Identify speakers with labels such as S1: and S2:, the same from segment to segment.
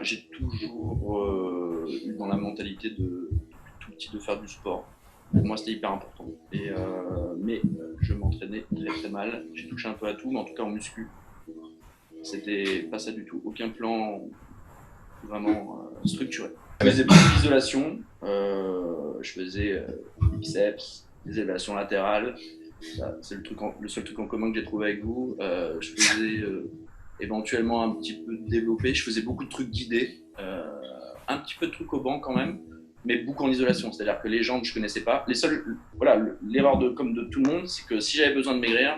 S1: j'ai toujours eu dans la mentalité depuis tout petit de faire du sport. Pour moi, c'était hyper important. Mais je m'entraînais très très mal. J'ai touché un peu à tout, mais en tout cas en muscu, c'était pas ça du tout. Aucun plan vraiment structuré. Je faisais beaucoup d'isolation. Je faisais des biceps, des élévations latérales. C'est le seul truc en commun que j'ai trouvé avec vous. Je faisais éventuellement un petit peu développé. Je faisais beaucoup de trucs guidés. Un petit peu de trucs au banc quand même, mais beaucoup en isolation. C'est-à-dire que les jambes, je connaissais pas. Voilà, l'erreur comme de tout le monde, c'est que si j'avais besoin de maigrir,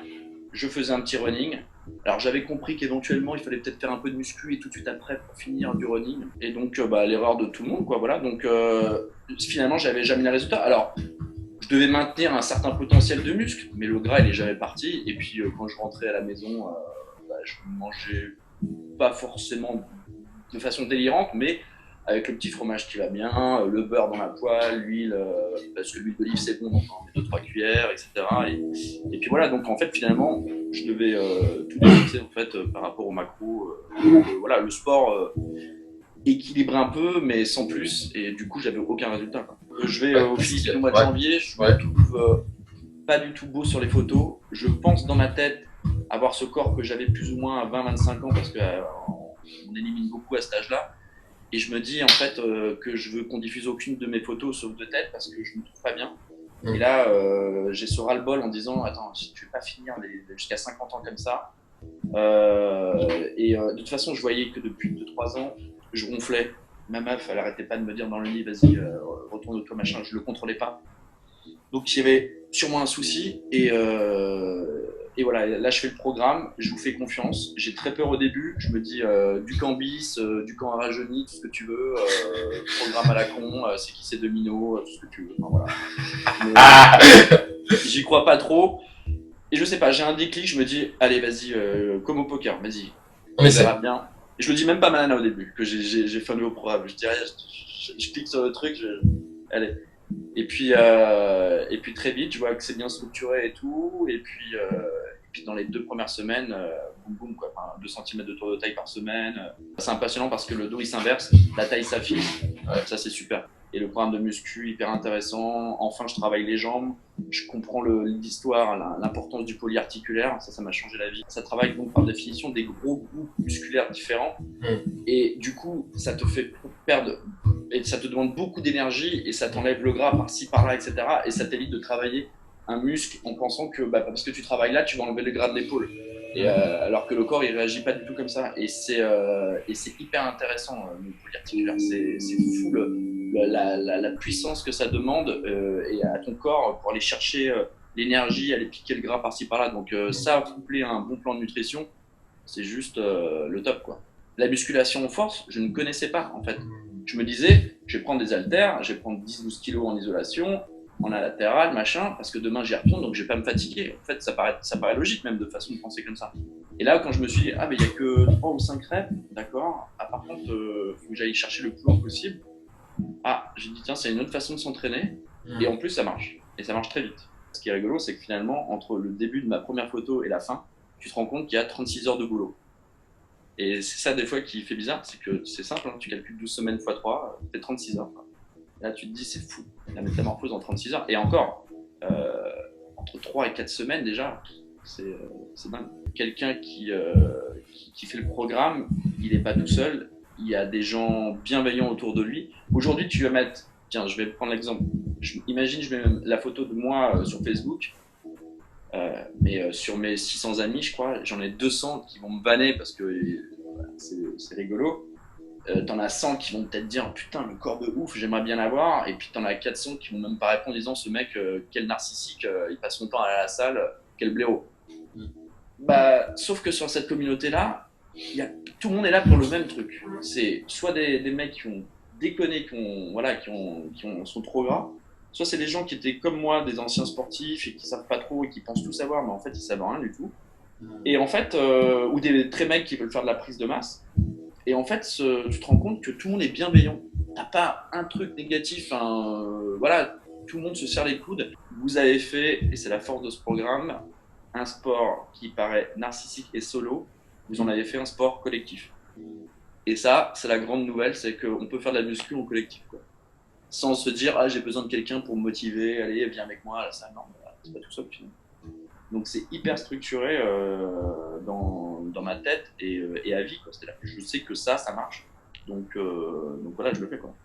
S1: je faisais un petit running. Alors j'avais compris qu'éventuellement il fallait peut-être faire un peu de muscu et tout de suite après pour finir du running. Et donc l'erreur de tout le monde, quoi. Voilà. Donc finalement j'avais jamais les résultats. Alors je devais maintenir un certain potentiel de muscle, mais le gras il est jamais parti. Et puis quand je rentrais à la maison, je mangeais pas forcément de façon délirante, mais avec le petit fromage qui va bien, le beurre dans la poêle, l'huile, parce que l'huile d'olive c'est bon, donc on met 2-3 cuillères, etc. Et puis voilà, donc en fait finalement, je devais tout défixer en fait par rapport au macro. Voilà, le sport équilibré un peu, mais sans plus, et du coup j'avais aucun résultat, quoi. Je vais aux Philippines au mois de janvier, je me trouve pas du tout beau sur les photos. Je pense dans ma tête avoir ce corps que j'avais plus ou moins à 20-25 ans, parce qu'on élimine beaucoup à cet âge-là. Et je me dis en fait que je veux qu'on diffuse aucune de mes photos sauf de tête parce que je me trouve pas bien. Et là, j'ai ce ras-le-bol en disant attends, tu vais pas finir jusqu'à 50 ans comme ça. De toute façon, je voyais que depuis 2-3 ans, je ronflais. Ma meuf, elle arrêtait pas de me dire dans le lit vas-y, retourne-toi, machin. Je le contrôlais pas. Donc il y avait sûrement un souci et voilà, là je fais le programme, je vous fais confiance. J'ai très peur au début, je me dis du camp bis, du camp à rajeuni, tout ce que tu veux, programme à la con, c'est qui c'est Domino, tout ce que tu veux. Enfin, voilà. J'y crois pas trop et je sais pas, j'ai un déclic, je me dis allez vas-y, comme au poker, vas-y, on verra bien. Et je le dis même pas Manana au début, que j'ai fait un nouveau programme. Je dis je clique sur le truc, allez. Et puis très vite, je vois que c'est bien structuré et tout. Et puis dans les 2 premières semaines, boum boum, quoi. Enfin, 2 cm de tour de taille par semaine. C'est impressionnant parce que le dos il s'inverse, la taille s'affine. Ça c'est super. Et le programme de muscu hyper intéressant. Enfin, je travaille les jambes. Je comprends l'histoire, l'importance du polyarticulaire. Ça m'a changé la vie. Ça travaille donc par définition des gros groupes musculaires différents. Et du coup, ça te fait perdre. Et ça te demande beaucoup d'énergie et ça t'enlève le gras par-ci, par-là, etc. Et ça t'évite de travailler un muscle en pensant que parce que tu travailles là, tu vas enlever le gras de l'épaule. Alors que le corps, il réagit pas du tout comme ça. Et c'est hyper intéressant, le polyarticulaire. C'est fou la puissance que ça demande et à ton corps pour aller chercher l'énergie, aller piquer le gras par-ci, par-là. Donc ça, couplé à un bon plan de nutrition, c'est juste le top, quoi. La musculation en force, je ne connaissais pas, en fait. Je me disais, je vais prendre des haltères, je vais prendre 10-12 kilos en isolation, en latéral, machin, parce que demain j'y retourne, donc je vais pas me fatiguer. En fait, ça paraît logique même de façon de penser comme ça. Et là, quand je me suis dit, mais il n'y a que 3 ou 5 reps, d'accord, par contre, faut que j'aille chercher le plus loin possible. J'ai dit, tiens, c'est une autre façon de s'entraîner, et en plus, ça marche. Et ça marche très vite. Ce qui est rigolo, c'est que finalement, entre le début de ma première photo et la fin, tu te rends compte qu'il y a 36 heures de boulot. Et c'est ça des fois qui fait bizarre, c'est que c'est simple, tu calcules 12 semaines x 3, c'est 36 heures. Là tu te dis c'est fou, la métamorphose en 36 heures. Et encore, entre 3 et 4 semaines déjà, c'est dingue. Quelqu'un qui fait le programme, il n'est pas tout seul, il y a des gens bienveillants autour de lui. Aujourd'hui tu vas mettre, tiens je vais prendre l'exemple, imagine je mets la photo de moi sur Facebook. Mais sur mes 600 amis, je crois, j'en ai 200 qui vont me vanner parce que c'est rigolo. T'en as 100 qui vont peut-être dire putain, le corps de ouf, j'aimerais bien l'avoir. Et puis t'en as 400 qui vont même pas répondre en disant ce mec, quel narcissique, il passe son temps à la salle, quel blaireau. Sauf que sur cette communauté-là, tout le monde est là pour le même truc. C'est soit des mecs qui ont déconné, qui sont trop gras. Soit c'est des gens qui étaient comme moi, des anciens sportifs et qui savent pas trop et qui pensent tout savoir, mais en fait ils savent rien du tout. Et en fait, ou des très mecs qui veulent faire de la prise de masse. Et en fait, tu te rends compte que tout le monde est bienveillant. T'as pas un truc négatif, voilà, tout le monde se serre les coudes. Vous avez fait, et c'est la force de ce programme, un sport qui paraît narcissique et solo. Vous en avez fait un sport collectif. Et ça, c'est la grande nouvelle, c'est qu'on peut faire de la muscu en collectif, quoi. Sans se dire, ah, j'ai besoin de quelqu'un pour me motiver, allez, viens avec moi à la salle. Non, voilà, c'est pas tout seul, finalement. Donc c'est hyper structuré dans ma tête et à vie, quoi. C'est-à-dire que je sais que ça marche. Donc voilà, je le fais, quoi.